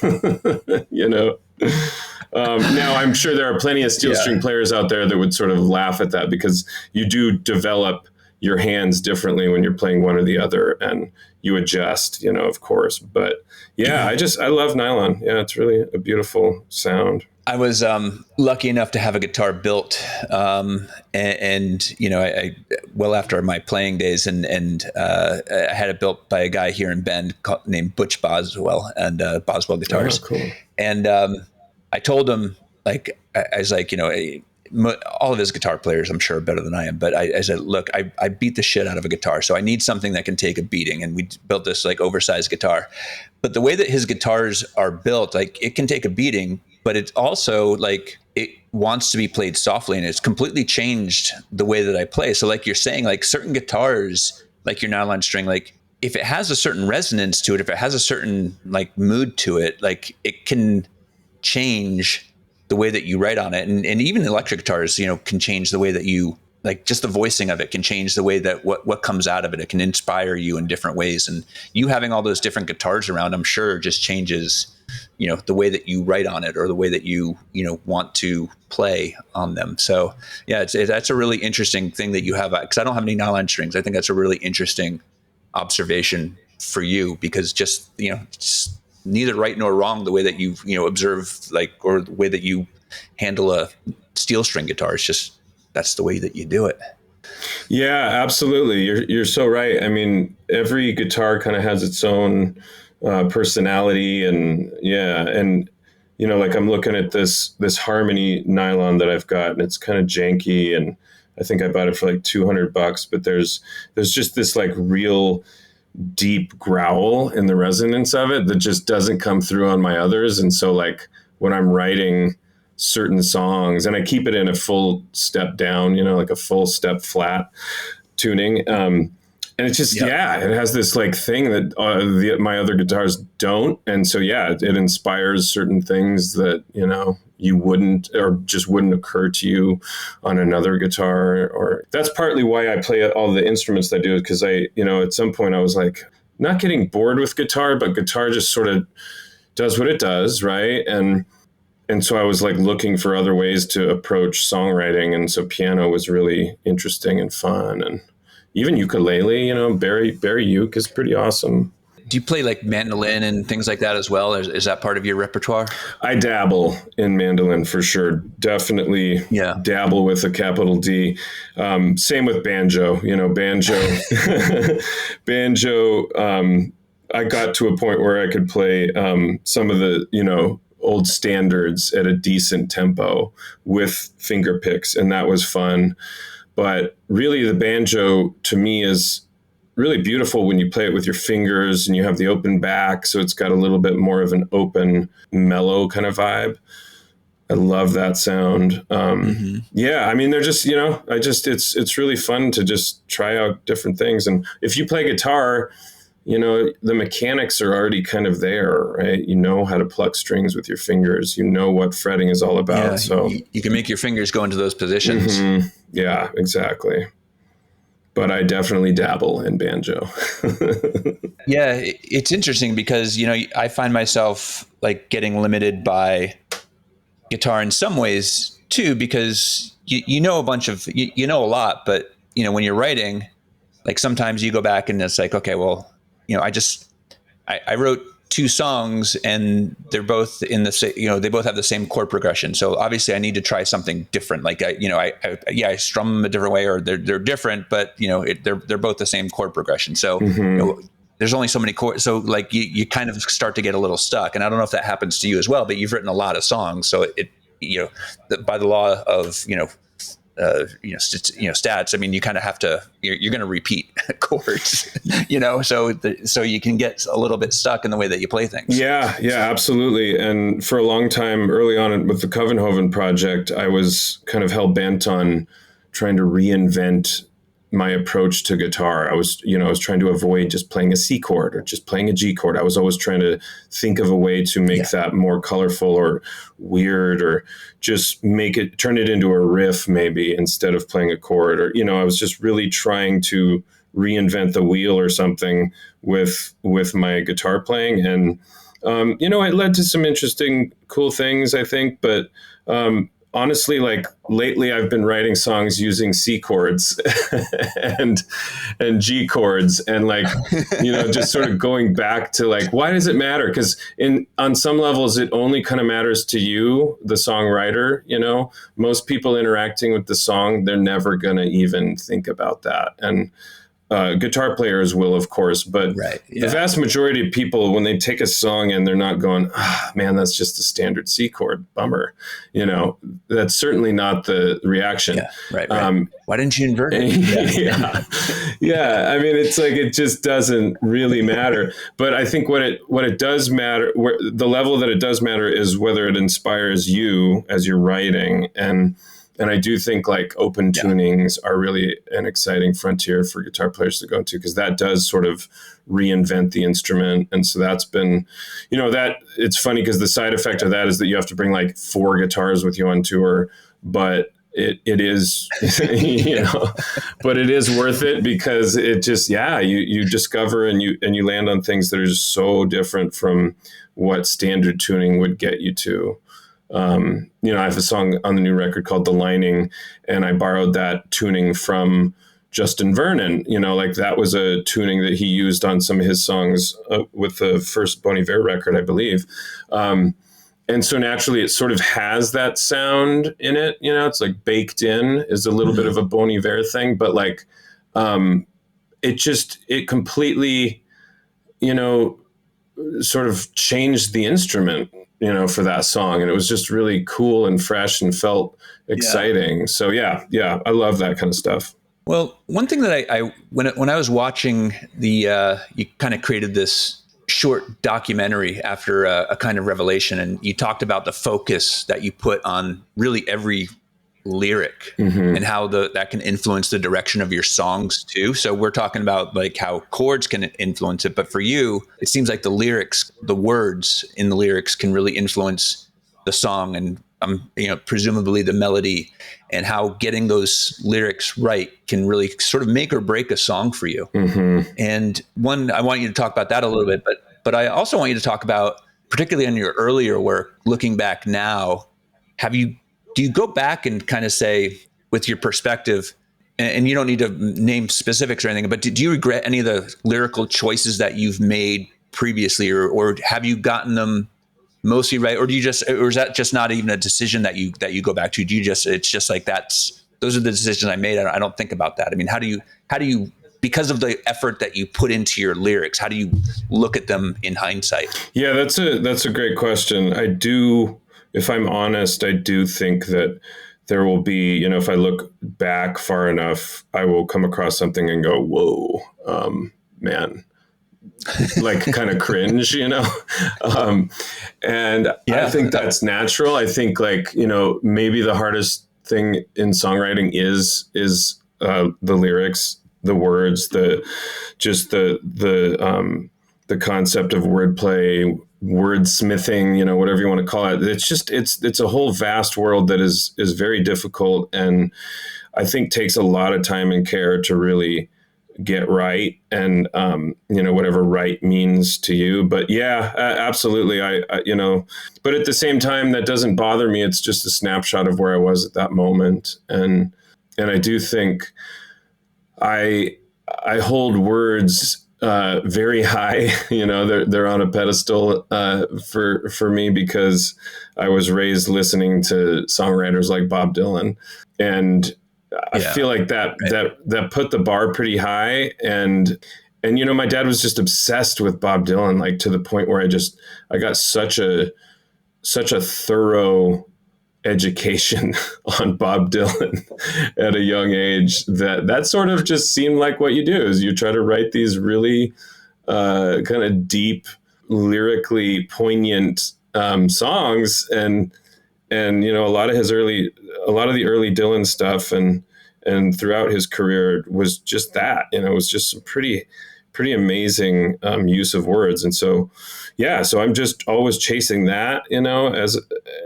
Now I'm sure there are plenty of steel string players out there that would sort of laugh at that, because you do develop your hands differently when you're playing one or the other, and you adjust, of course. But yeah, I love nylon. Yeah, it's really a beautiful sound. I was lucky enough to have a guitar built, and I well after my playing days, and I had it built by a guy here in Bend named Butch Boswell, and Boswell Guitars. Oh, cool. And I told him, like, I was like, all of his guitar players, I'm sure, are better than I am. But I said, look, I beat the shit out of a guitar, so I need something that can take a beating. And we built this like oversized guitar. But the way that his guitars are built, like it can take a beating, but it's also like it wants to be played softly, and it's completely changed the way that I play. So like you're saying, like certain guitars, like your nylon string, like if it has a certain resonance to it, if it has a certain like mood to it, like it can change the way that you write on it. And even electric guitars, you know, can change the way that you, like just the voicing of it can change the way that what comes out of it. It can inspire you in different ways. And you having all those different guitars around, I'm sure just changes, you know, the way that you write on it or the way that you know, want to play on them. So yeah, that's a really interesting thing that you have, because I don't have any nylon strings. I think that's a really interesting observation for you, because just, you know, it's neither right nor wrong the way that you know, observe, like, or the way that you handle a steel string guitar. It's just, that's the way that you do it. Yeah, absolutely. You're so right. I mean, every guitar kind of has its own personality, and yeah. And, you know, like I'm looking at this Harmony nylon that I've got, and it's kind of janky, and I think I bought it for like $200, but there's just this like real deep growl in the resonance of it that just doesn't come through on my others. And so like when I'm writing certain songs, and I keep it in a full step down, you know, like a full step flat tuning. And it's just, yeah, it has this like thing that my other guitars don't. And so, yeah, it inspires certain things that, you know, you wouldn't, or just wouldn't occur to you on another guitar. Or that's partly why I play all the instruments that I do, because I, you know, at some point I was like not getting bored with guitar, but guitar just sort of does what it does. Right. And so I was like looking for other ways to approach songwriting. And so piano was really interesting and fun. And even ukulele, you know, Barry uke is pretty awesome. Do you play like mandolin and things like that as well? Is that part of your repertoire? I dabble in mandolin for sure. Definitely dabble with a capital D. Same with banjo, you know, banjo. I got to a point where I could play some of the, you know, old standards at a decent tempo with finger picks, and that was fun. But really the banjo to me is really beautiful when you play it with your fingers and you have the open back. So it's got a little bit more of an open, mellow kind of vibe. I love that sound. Yeah, I mean, they're just, you know, it's really fun to just try out different things. And if you play guitar, you know, the mechanics are already kind of there, right? You know how to pluck strings with your fingers. You know what fretting is all about. Yeah, so you can make your fingers go into those positions. Mm-hmm. Yeah, exactly. But I definitely dabble in banjo. Yeah, it's interesting because, you know, I find myself like getting limited by guitar in some ways too, because you know a bunch of, you know a lot, but, you know, when you're writing, like sometimes you go back and it's like, okay, well, you know, I wrote 2 songs and they're both in the same, you know, they both have the same chord progression. So obviously I need to try something different. Like I strum them a different way, or they're different, but you know, they're both the same chord progression. So you know, there's only so many chords. So like you kind of start to get a little stuck. And I don't know if that happens to you as well, but you've written a lot of songs. So it you know, by the law of, you know, stats. I mean, you kind of have to. You're going to repeat chords, you know. So you can get a little bit stuck in the way that you play things. Yeah, absolutely. And for a long time, early on with the Covenhoven project, I was kind of hell bent on trying to reinvent my approach to guitar. I was trying to avoid just playing a C chord or just playing a G chord. I was always trying to think of a way to make that more colorful or weird, or just turn it into a riff maybe instead of playing a chord. Or, you know, I was just really trying to reinvent the wheel or something with my guitar playing. And, you know, it led to some interesting, cool things, I think. But, honestly, like lately I've been writing songs using C chords and G chords, and like, you know, just sort of going back to like, why does it matter? Because on some levels, it only kind of matters to you, the songwriter. You know, most people interacting with the song, they're never going to even think about that. And Guitar players will, of course, but Right. Yeah. the vast majority of people, when they take a song and they're not going, man, that's just a standard C chord, bummer. That's certainly not the reaction. Yeah. Right. Why didn't you invert it? Yeah. I mean, it's like, it just doesn't really matter. But I think what it does matter, the level that it does matter is whether it inspires you as you're writing. And I do think like open tunings are really an exciting frontier for guitar players to go into, because that does sort of reinvent the instrument. And so that's been, that it's funny because the side effect of that is that you have to bring like 4 guitars with you on tour, but it is, but it is worth it, because it just, you discover and you land on things that are just so different from what standard tuning would get you to. I have a song on the new record called The Lining, and I borrowed that tuning from Justin Vernon. Like that was a tuning that he used on some of his songs with the first Bon Iver record, I believe. And so naturally it sort of has that sound in it, it's like baked in, is a little bit of a Bon Iver thing, but like, it completely, sort of changed the instrument, for that song. And it was just really cool and fresh and felt exciting. Yeah. So yeah, I love that kind of stuff. Well, one thing that I when I was watching you kind of created this short documentary after a kind of revelation, and you talked about the focus that you put on really every lyric and how that can influence the direction of your songs too. So we're talking about like how chords can influence it, but for you, it seems like the lyrics, the words in the lyrics can really influence the song, and presumably the melody, and how getting those lyrics right can really sort of make or break a song for you. And I want you to talk about that a little bit, but I also want you to talk about, particularly on your earlier work, looking back now, do you go back and kind of say, with your perspective, and you don't need to name specifics or anything, but do you regret any of the lyrical choices that you've made previously, or have you gotten them mostly right, or is that just not even a decision that you go back to? It's just like those are the decisions I made. I don't think about that. I mean, how do you, because of the effort that you put into your lyrics, how do you look at them in hindsight? Yeah, that's a great question. I do. If I'm honest, I do think that there will be, if I look back far enough, I will come across something and go, whoa, man, like kind of cringe, And I think that's natural. I think like, maybe the hardest thing in songwriting is the lyrics, the words, the concept of wordplay, wordsmithing, whatever you want to call it. It's just, it's a whole vast world that is very difficult. And I think takes a lot of time and care to really get right. And, whatever right means to you, but yeah, absolutely. I but at the same time, that doesn't bother me. It's just a snapshot of where I was at that moment. And I do think I hold words very high, they're on a pedestal for me, because I was raised listening to songwriters like Bob Dylan, and I feel like that put the bar pretty high. And my dad was just obsessed with Bob Dylan, like to the point where I got such a thorough education on Bob Dylan at a young age that sort of just seemed like what you do is you try to write these really kind of deep, lyrically poignant songs, and a lot of the early Dylan stuff and throughout his career was just that. It was just some pretty amazing use of words. And so so I'm just always chasing that,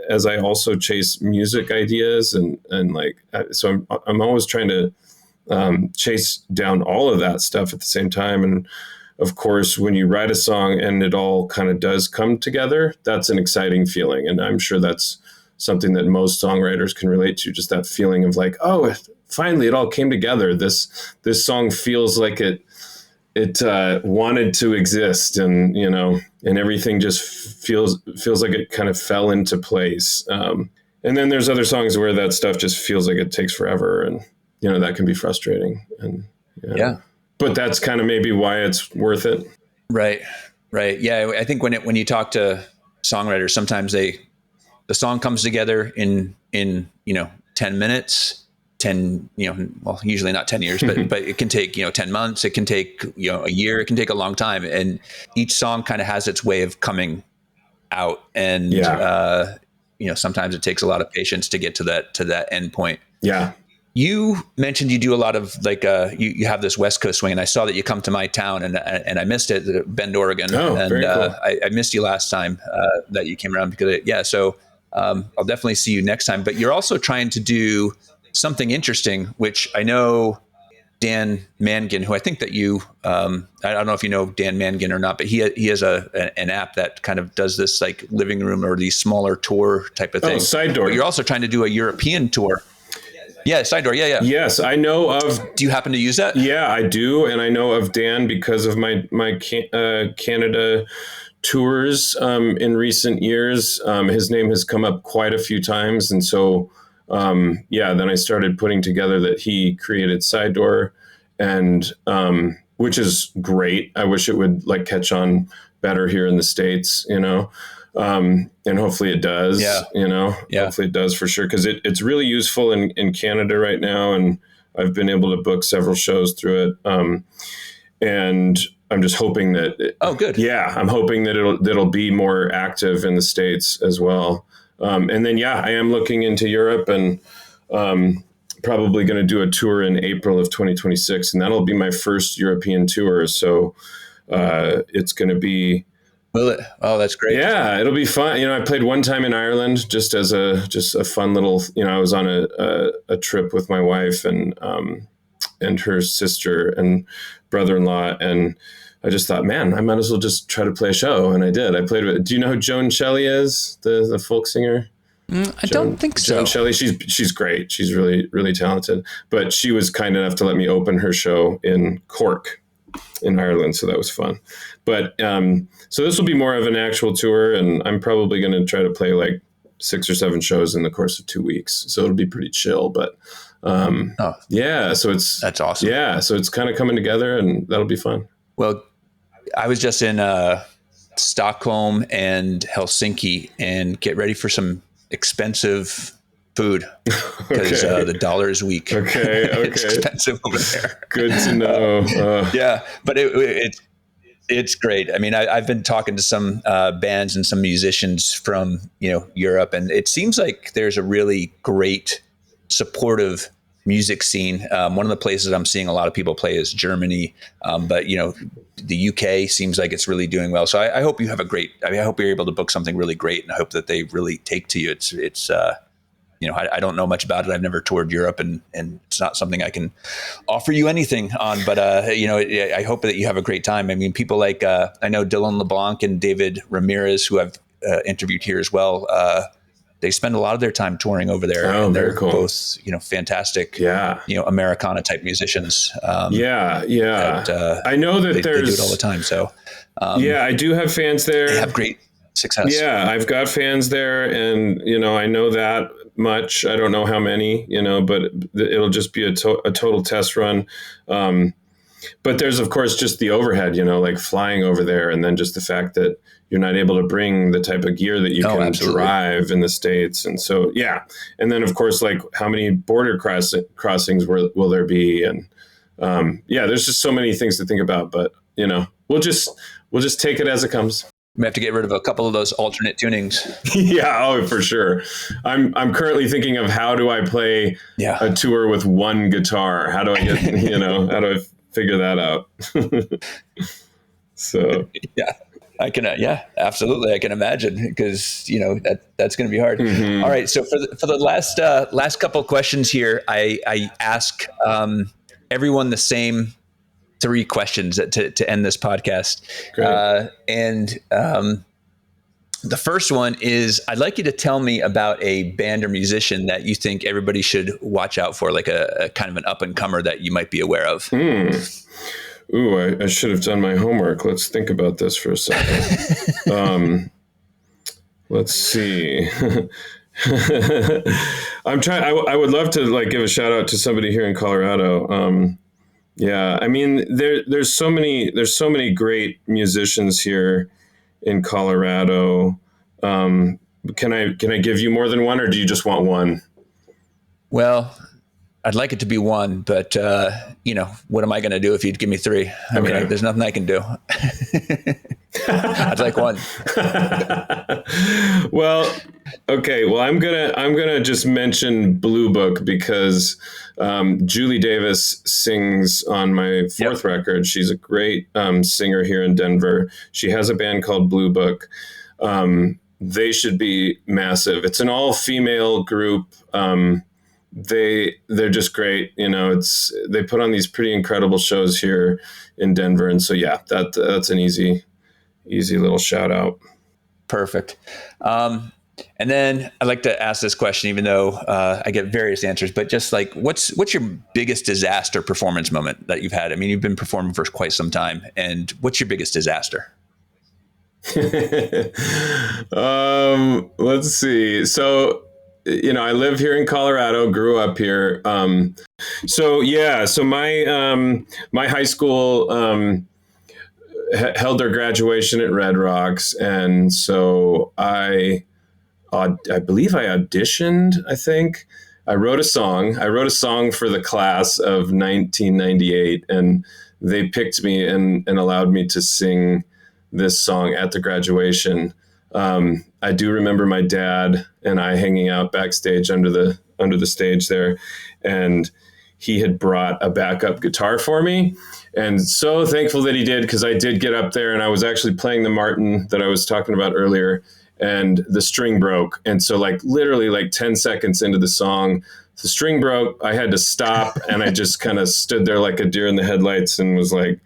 as I also chase music ideas and like, so I'm always trying to chase down all of that stuff at the same time. And of course, when you write a song and it all kind of does come together, that's an exciting feeling. And I'm sure that's something that most songwriters can relate to, just that feeling of like, oh, finally it all came together. This song feels like it wanted to exist, and and everything just feels like it kind of fell into place. And then there's other songs where that stuff just feels like it takes forever, and that can be frustrating. And but that's kind of maybe why it's worth it. Right. Yeah. I think when you talk to songwriters, sometimes the song comes together in 10 minutes, 10, well, usually not 10 years, but it can take, 10 months. It can take, a year. It can take a long time. And each song kind of has its way of coming out. And, sometimes it takes a lot of patience to get to that end point. Yeah. You mentioned you do a lot of you have this West Coast swing, and I saw that you come to my town, and I missed it, Bend, Oregon. Oh, and very cool. I missed you last time that you came around so I'll definitely see you next time. But you're also trying to do something interesting, which I know Dan Mangan, who I think that you, I don't know if you know Dan Mangan or not, but he has an app that kind of does this like living room or these smaller tour type of thing. Oh, Side Door. But you're also trying to do a European tour. Yeah, Side Door. Yeah. Yes, I know of. Do you happen to use that? Yeah, I do, and I know of Dan because of my Canada tours in recent years. His name has come up quite a few times, and so then I started putting together that he created Side Door, and which is great. I wish it would like catch on better here in the States, and hopefully it does. Hopefully it does for sure, because it's really useful in Canada right now, and I've been able to book several shows through it. And I'm just hoping that. Good. Yeah, I'm hoping that it'll be more active in the States as well. And then I am looking into Europe, and probably going to do a tour in April of 2026, and that'll be my first European tour. So it's going to be. Will it? Oh, that's great. Yeah, it'll be fun. I played one time in Ireland just as a fun little. I was on a trip with my wife and her sister and brother-in-law, and I just thought, man, I might as well just try to play a show, and I did. I played with. Do you know who Joan Shelley is, the folk singer? I don't think so. Joan Shelley, she's great. She's really, really talented. But she was kind enough to let me open her show in Cork, in Ireland, so that was fun. But so this will be more of an actual tour, and I'm probably going to try to play like 6 or 7 shows in the course of 2 weeks. So it'll be pretty chill, but so that's awesome. Yeah, so it's kind of coming together, and that'll be fun. Well, I was just in Stockholm and Helsinki, and get ready for some expensive food because the dollar is weak. Okay. It's expensive over there. Good to know. Yeah, but it's great. I mean, I've been talking to some bands and some musicians from Europe, and it seems like there's a really great supportive music scene. One of the places I'm seeing a lot of people play is Germany, but the UK seems like it's really doing well. So I hope you have I hope you're able to book something really great, and I hope that they really take to you. It's I don't know much about it. I've never toured Europe, and it's not something I can offer you anything on, but I hope that you have a great time. I mean, people like, I know Dylan LeBlanc and David Ramirez, who I've interviewed here as well. They spend a lot of their time touring over there. Oh, and they're very cool. Both, fantastic, Americana type musicians. I know that they there's. They do it all the time. So, I do have fans there. They have great success. Yeah, I've got fans there, and I know that much. I don't know how many, but it'll just be a total test run. But there's, of course, just the overhead, like flying over there, and then just the fact that you're not able to bring the type of gear that you can drive in the States. And so, and then, of course, like how many border crossings will there be? And there's just so many things to think about, but we'll just take it as it comes. We have to get rid of a couple of those alternate tunings. For sure. I'm currently thinking of how do I play a tour with one guitar? How do I get, how do I figure that out? So I can, absolutely. I can imagine, because, that's going to be hard. Mm-hmm. All right. So for the last couple of questions here, I ask everyone the same 3 questions to end this podcast. The first one is, I'd like you to tell me about a band or musician that you think everybody should watch out for, like a kind of an up and comer that you might be aware of. Ooh, I should have done my homework. Let's think about this for a second. Let's see. I'm trying. I would love to give a shout out to somebody here in Colorado. Yeah, I mean, there's so many great musicians here in Colorado. Can I give you more than one, or do you just want one? Well, I'd like it to be one, but what am I going to do if you'd give me three? I mean, there's nothing I can do. I'd like one. Well, okay. Well, I'm gonna just mention Bluebook because Julie Davis sings on my fourth record. She's a great singer here in Denver. She has a band called Bluebook. They should be massive. It's an all-female group. They're just great. They put on these pretty incredible shows here in Denver, and so yeah, that's an easy little shout out. Perfect. And then I'd like to ask this question, even though I get various answers, but just like, what's your biggest disaster performance moment that you've had? I mean, you've been performing for quite some time, and what's your biggest disaster? Let's see. So, I live here in Colorado, grew up here. So my high school held their graduation at Red Rocks, and so I believe I auditioned. I think I wrote a song for the class of 1998, and they picked me and allowed me to sing this song at the graduation. I do remember my dad and I hanging out backstage under the stage there, and he had brought a backup guitar for me, and so thankful that he did, because I did get up there and I was actually playing the Martin that I was talking about earlier, and the string broke, and so literally 10 seconds into the song, the string broke. I had to stop, and I just kind of stood there like a deer in the headlights and was like,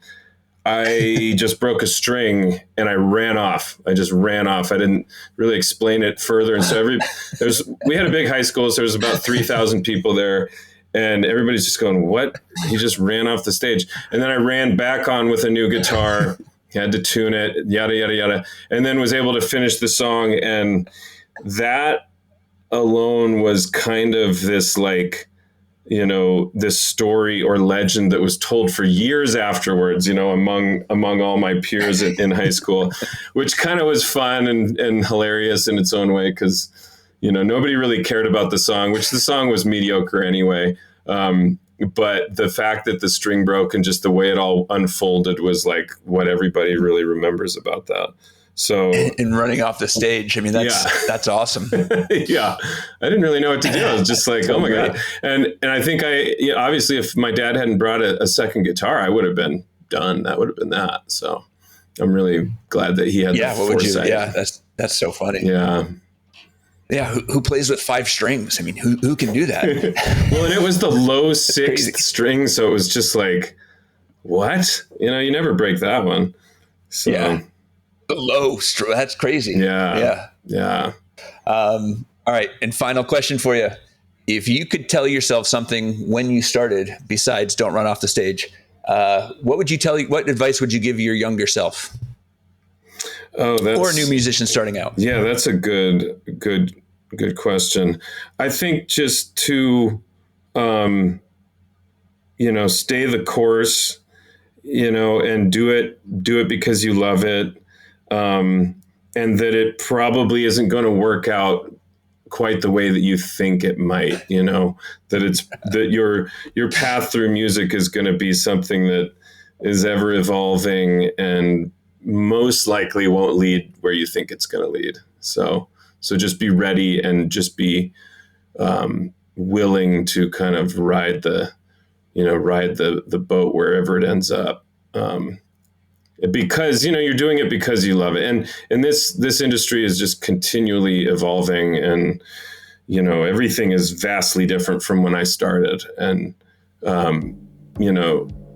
I just broke a string, and I ran off. I didn't really explain it further. And so we had a big high school, so there was about 3,000 people there, and everybody's just going, what? He just ran off the stage. And then I ran back on with a new guitar, had to tune it, yada, yada, yada, and then was able to finish the song. And that alone was kind of this this story or legend that was told for years afterwards, among all my peers in high school, which kind of was fun and hilarious in its own way, because, nobody really cared about the song, which the song was mediocre anyway. But the fact that the string broke and just the way it all unfolded was what everybody really remembers about that. So, and running off the stage, I mean, that's awesome. Yeah, I didn't really know what to do. I was just like, oh my God. And I think obviously if my dad hadn't brought a second guitar, I would have been done. That would have been that. So I'm really glad that he had the foresight. That's so funny. Yeah. Yeah, who plays with 5 strings? I mean, who can do that? Well, and it was the low 6th string, so it was just like, what? You never break that one. So yeah. The low string, that's crazy. Yeah. All right, and final question for you. If you could tell yourself something when you started, besides don't run off the stage, what advice would you give your younger self? Or a new musician starting out? Yeah, that's a good question. I think just to, stay the course, and do it because you love it. And that it probably isn't going to work out quite the way that you think it might, that your path through music is going to be something that is ever evolving and most likely won't lead where you think it's going to lead. So just be ready and just be willing to kind of ride the boat wherever it ends up. Because, you're doing it because you love it. And this industry is just continually evolving, and, everything is vastly different from when I started. And,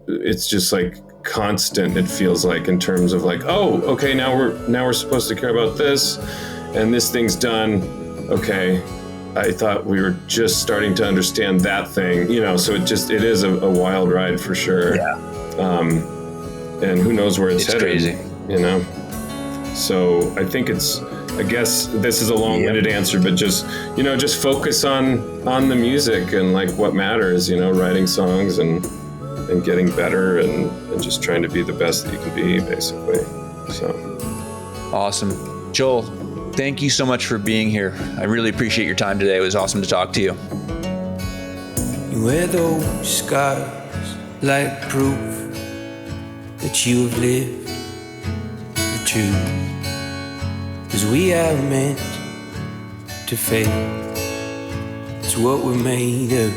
it's just constant, it feels like, in terms of oh, okay, now we're supposed to care about this, and this thing's done. Okay. I thought we were just starting to understand that thing, so it is a wild ride for sure. Yeah. And who knows where it's headed, crazy. So I think I guess this is a long-winded answer, but just focus on the music and what matters, writing songs and and getting better and just trying to be the best that you can be, basically. So awesome. Joel, thank you so much for being here. I really appreciate your time today. It was awesome to talk to you. You wear those scars like proof that you have lived the truth. 'Cause we are meant to fade. It's what we're made of.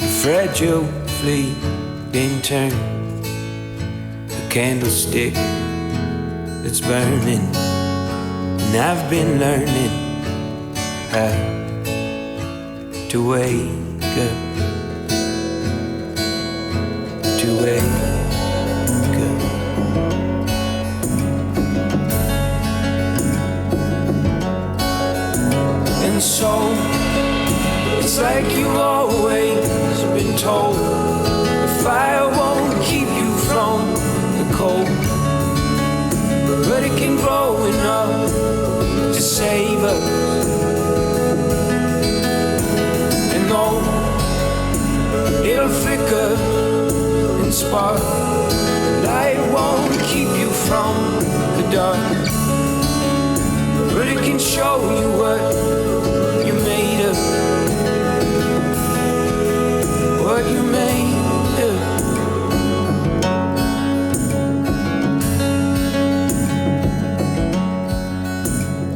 A fragile fleeting turn, a candlestick that's burning. And I've been learning how to wake up, to wake up. And so it's like you've always been told, the fire won't keep you from the cold, but it can grow enough to save us. And though it'll flicker and spark, light won't keep you from the dark, but it can show you what you're made of, what you're made of.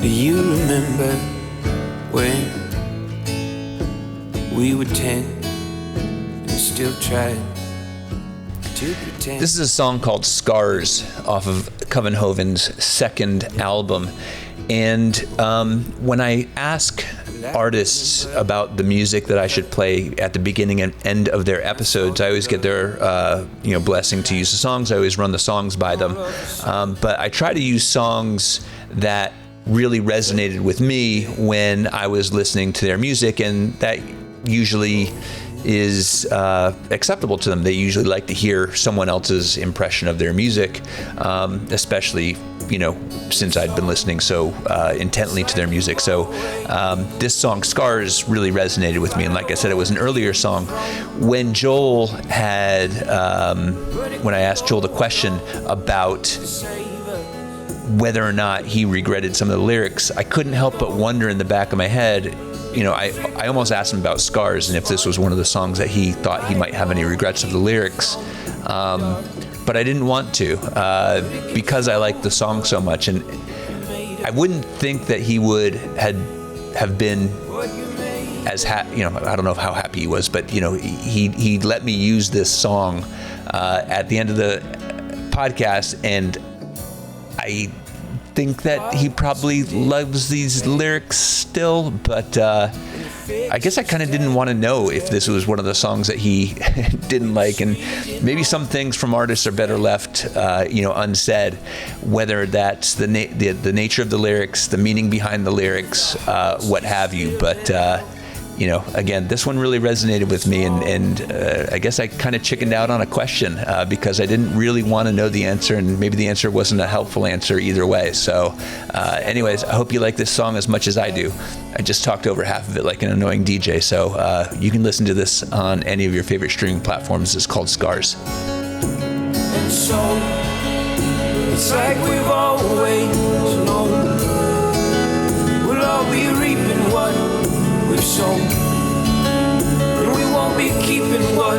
Do you remember when we were 10 and still tried to pretend? This is a song called Scars off of Covenhoven's second album. And when I ask artists about the music that I should play at the beginning and end of their episodes, I always get their blessing to use the songs. I always run the songs by them. But I try to use songs that really resonated with me when I was listening to their music, and that usually is acceptable to them. They usually like to hear someone else's impression of their music, especially since I'd been listening so intently to their music. So this song, Scars, really resonated with me. And like I said, it was an earlier song. When when I asked Joel the question about whether or not he regretted some of the lyrics, I couldn't help but wonder in the back of my head, I almost asked him about Scars and if this was one of the songs that he thought he might have any regrets of the lyrics. But I didn't want to because I liked the song so much, and I wouldn't think that he would have been as happy. I don't know how happy he was, but he let me use this song at the end of the podcast, and I think that he probably loves these lyrics still, but I guess I kind of didn't want to know if this was one of the songs that he didn't like, and maybe some things from artists are better left, unsaid, whether that's the nature of the lyrics, the meaning behind the lyrics, what have you. But again, this one really resonated with me, and I guess I kind of chickened out on a question because I didn't really want to know the answer, and maybe the answer wasn't a helpful answer either way. So anyways, I hope you like this song as much as I do. I just talked over half of it like an annoying DJ, so you can listen to this on any of your favorite streaming platforms. It's called Scars. And so it's like we've always known, we'll all be reaping what we've sown, and we won't be keeping what